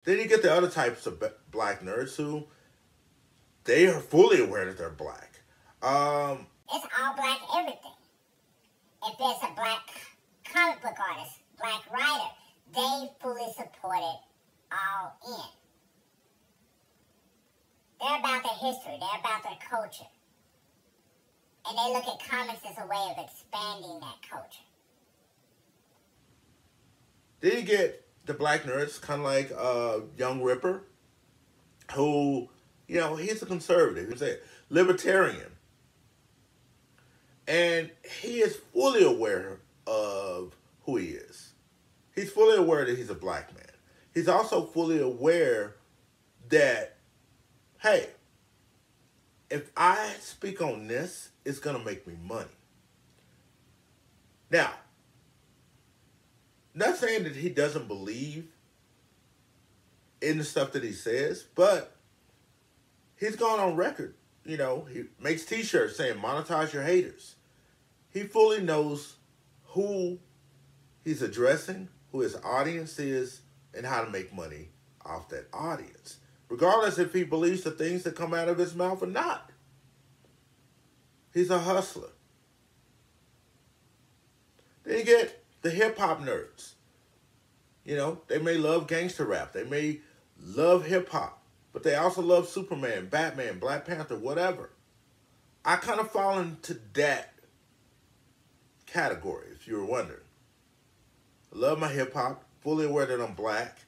Then you get the other types of black nerds who they are fully aware that they're black. It's all black everything. If there's a black comic book artist, black writer, they fully support it all in. They're about their history. They're about their culture. And they look at comics as a way of expanding that culture. Then you get the black nerds, kind of like Young Ripper, who, he's a conservative. He's a libertarian. And he is fully aware of who he is. He's fully aware that he's a black man. He's also fully aware that, hey, if I speak on this, it's going to make me money. Now, not saying that he doesn't believe in the stuff that he says, but he's gone on record. He makes t-shirts saying, monetize your haters. He fully knows who he's addressing, who his audience is, and how to make money off that audience, regardless if he believes the things that come out of his mouth or not. He's a hustler. Then you get the hip-hop nerds. They may love gangster rap. They may love hip-hop, but they also love Superman, Batman, Black Panther, whatever. I kind of fall into that category, if you were wondering. I love my hip-hop, fully aware that I'm black.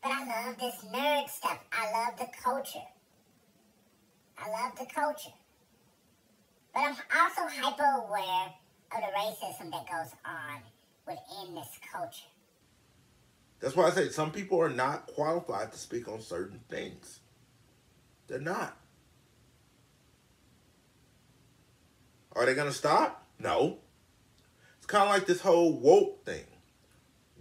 But I love this nerd stuff. I love the culture. I love the culture. But I'm also hyper-aware of the racism that goes on within this culture. That's why I say some people are not qualified to speak on certain things. They're not. Are they going to stop? No. It's kind of like this whole woke thing.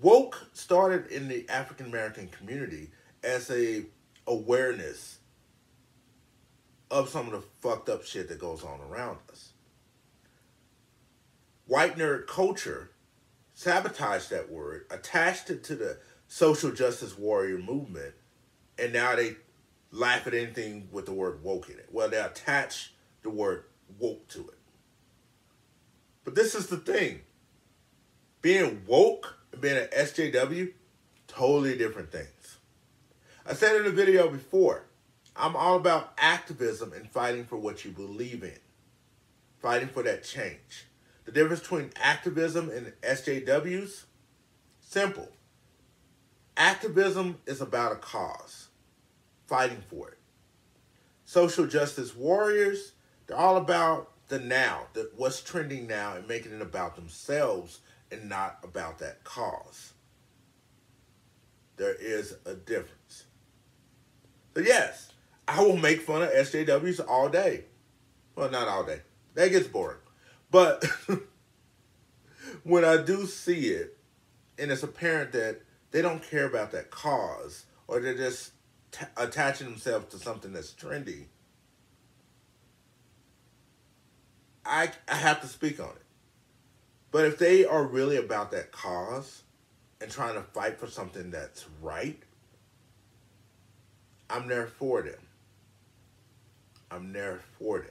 Woke started in the African American community as a awareness of some of the fucked up shit that goes on around us. White nerd culture sabotaged that word, attached it to the social justice warrior movement, and now they laugh at anything with the word woke in it. Well, they attach the word woke to it. But this is the thing. Being woke and being an SJW, totally different things. I said in a video before, I'm all about activism and fighting for what you believe in. Fighting for that change. The difference between activism and SJWs, simple. Activism is about a cause. Fighting for it. Social justice warriors, they're all about the now, what's trending now, and making it about themselves and not about that cause. There is a difference. So yes, I will make fun of SJWs all day. Well, not all day. That gets boring. But when I do see it, and it's apparent that they don't care about that cause, or they're just attaching themselves to something that's trendy, I have to speak on it. But if they are really about that cause and trying to fight for something that's right, I'm there for them. I'm there for them.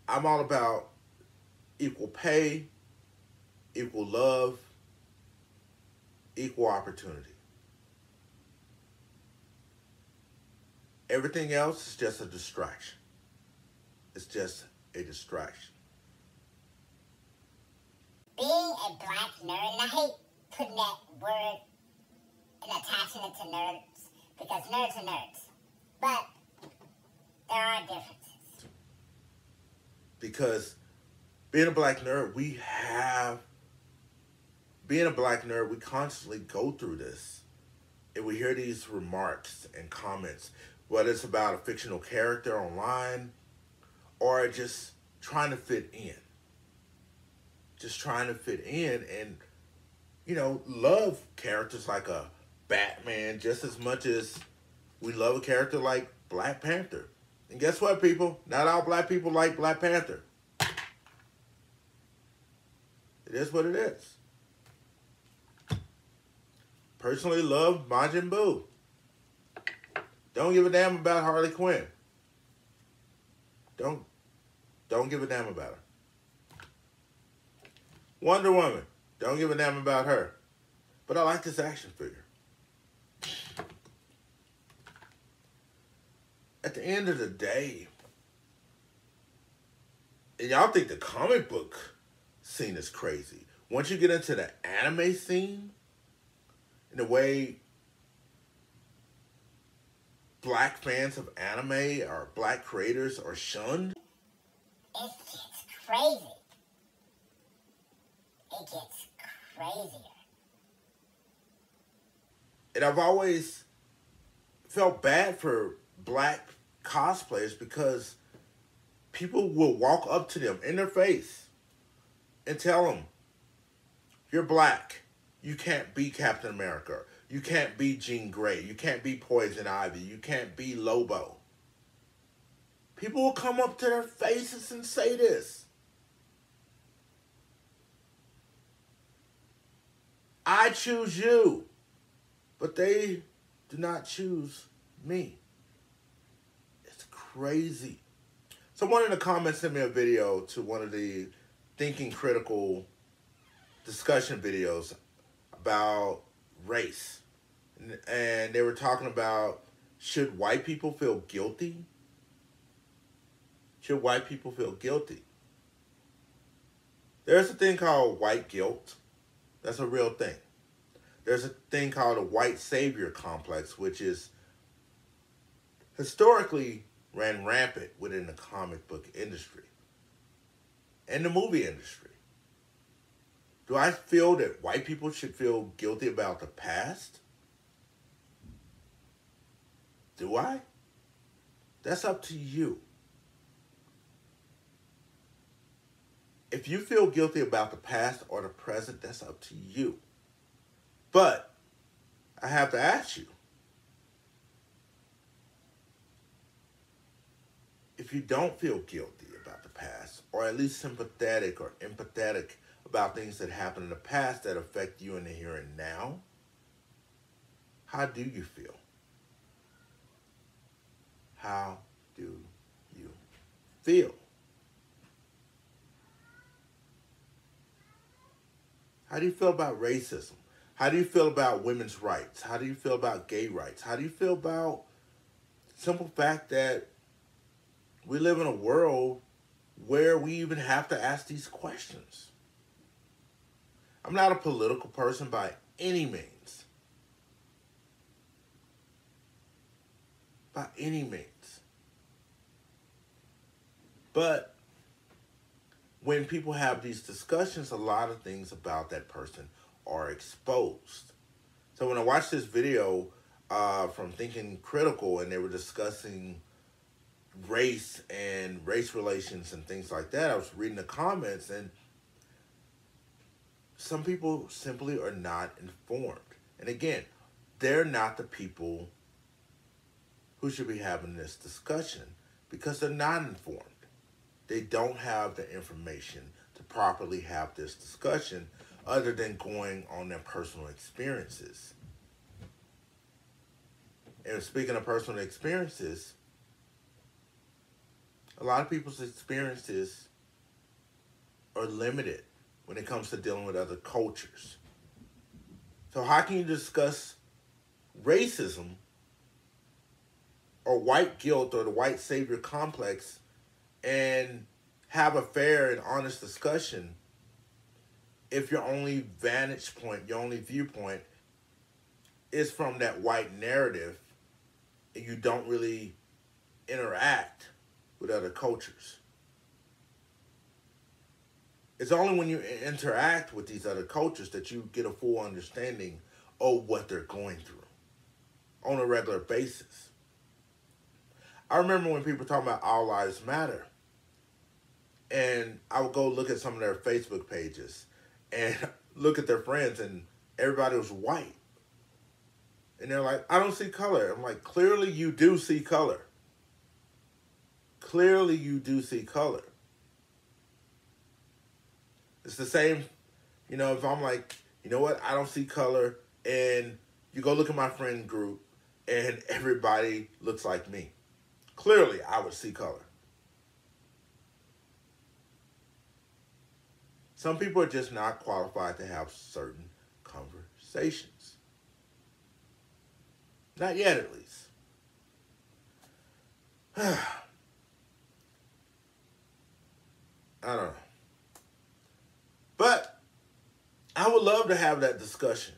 I'm all about equal pay, equal love, equal opportunity. Everything else is just a distraction. It's just a distraction. Being a black nerd, and I hate putting that word and attaching it to nerds, because nerds are nerds. But there are differences. Because being a black nerd, we constantly go through this. And we hear these remarks and comments, whether it's about a fictional character online or just trying to fit in. Just trying to fit in and, love characters like a Batman just as much as we love a character like Black Panther. And guess what, people? Not all black people like Black Panther. It is what it is. personally love Majin Buu. Don't give a damn about Harley Quinn. Don't give a damn about her. Wonder Woman. Don't give a damn about her. But I like this action figure. At the end of the day, and y'all think the comic book scene is crazy. Once you get into the anime scene, in the way black fans of anime or black creators are shunned, it gets crazy. It gets crazier. And I've always felt bad for black cosplayers because people will walk up to them in their face and tell them, you're black. You can't be Captain America. You can't be Jean Grey. You can't be Poison Ivy. You can't be Lobo. People will come up to their faces and say this. I choose you, but they do not choose me. It's crazy. Someone in the comments sent me a video to one of the Thinking Critical discussion videos about race. And they were talking about, should white people feel guilty? Should white people feel guilty? There's a thing called white guilt. That's a real thing. There's a thing called a white savior complex, which is historically ran rampant within the comic book industry and the movie industry. Do I feel that white people should feel guilty about the past? Do I? That's up to you. If you feel guilty about the past or the present, that's up to you. But I have to ask you, if you don't feel guilty about the past, or at least sympathetic or empathetic about things that happened in the past that affect you in the here and now, how do you feel? How do you feel? How do you feel about racism? How do you feel about women's rights? How do you feel about gay rights? How do you feel about the simple fact that we live in a world where we even have to ask these questions? I'm not a political person by any means. By any means. But when people have these discussions, a lot of things about that person are exposed. So when I watched this video from Thinking Critical, and they were discussing race and race relations and things like that, I was reading the comments, and some people simply are not informed. And again, they're not the people who should be having this discussion because they're not informed. They don't have the information to properly have this discussion other than going on their personal experiences. And speaking of personal experiences, a lot of people's experiences are limited when it comes to dealing with other cultures. So how can you discuss racism or white guilt or the white savior complex and have a fair and honest discussion if your only vantage point, your only viewpoint is from that white narrative and you don't really interact with other cultures? It's only when you interact with these other cultures that you get a full understanding of what they're going through on a regular basis. I remember when people were talking about All Lives Matter, and I would go look at some of their Facebook pages and look at their friends, and everybody was white. And they're like, I don't see color. I'm like, clearly you do see color. Clearly you do see color. It's the same, if I'm like, you know what, I don't see color in You go look at my friend group, and everybody looks like me. Clearly, I would see color. Some people are just not qualified to have certain conversations. Not yet, at least. I don't know. But I would love to have that discussion.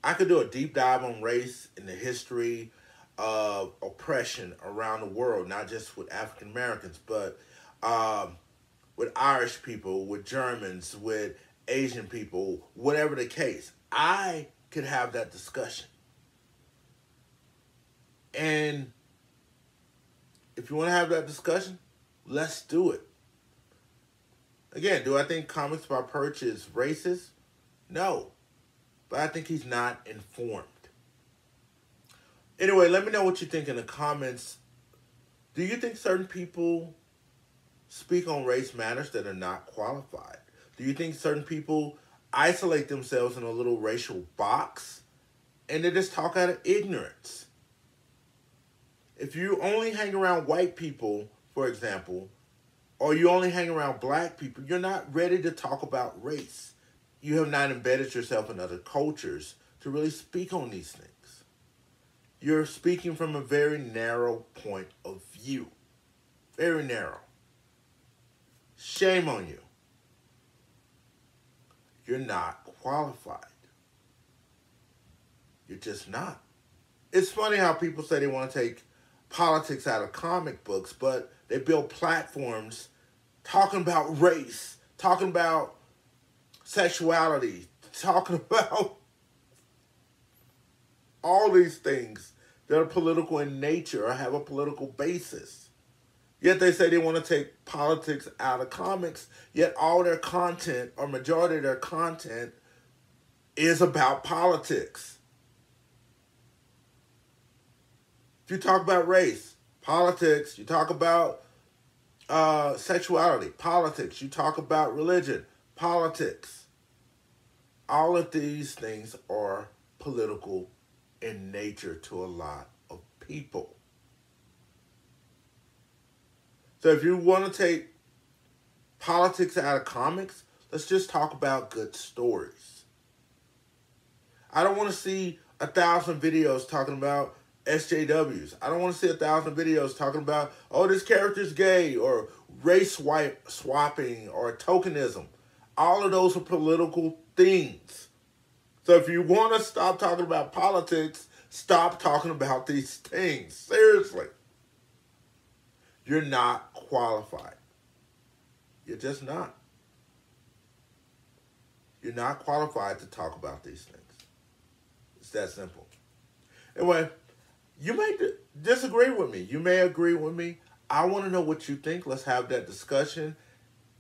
I could do a deep dive on race and the history of oppression around the world, not just with African Americans, but with Irish people, with Germans, with Asian people, whatever the case. I could have that discussion. And if you want to have that discussion, let's do it. Again, do I think comics by Perch is racist? No. But I think he's not informed. Anyway, let me know what you think in the comments. Do you think certain people speak on race matters that are not qualified? Do you think certain people isolate themselves in a little racial box and they just talk out of ignorance? If you only hang around white people, for example, or you only hang around black people, you're not ready to talk about race. You have not embedded yourself in other cultures to really speak on these things. You're speaking from a very narrow point of view. Very narrow. Shame on you. You're not qualified. You're just not. It's funny how people say they want to take politics out of comic books, but they build platforms talking about race, talking about sexuality, talking about all these things that are political in nature or have a political basis. Yet they say they want to take politics out of comics, yet all their content, or majority of their content, is about politics. If you talk about race, politics, you talk about sexuality, politics, you talk about religion, politics. All of these things are political in nature to a lot of people. So if you want to take politics out of comics, let's just talk about good stories. I don't want to see 1,000 videos talking about SJWs. I don't want to see 1,000 videos talking about, oh, this character's gay, or race swapping, or tokenism. All of those are political things. So if you want to stop talking about politics, stop talking about these things. Seriously. You're not qualified. You're just not. You're not qualified to talk about these things. It's that simple. Anyway, you may disagree with me. You may agree with me. I want to know what you think. Let's have that discussion.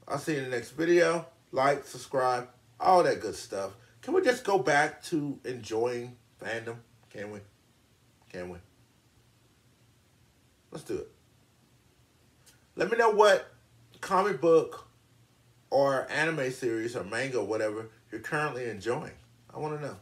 I'll see you in the next video. Like, subscribe, all that good stuff. Can we just go back to enjoying fandom? Can we? Can we? Let's do it. Let me know what comic book or anime series or manga or whatever you're currently enjoying. I want to know.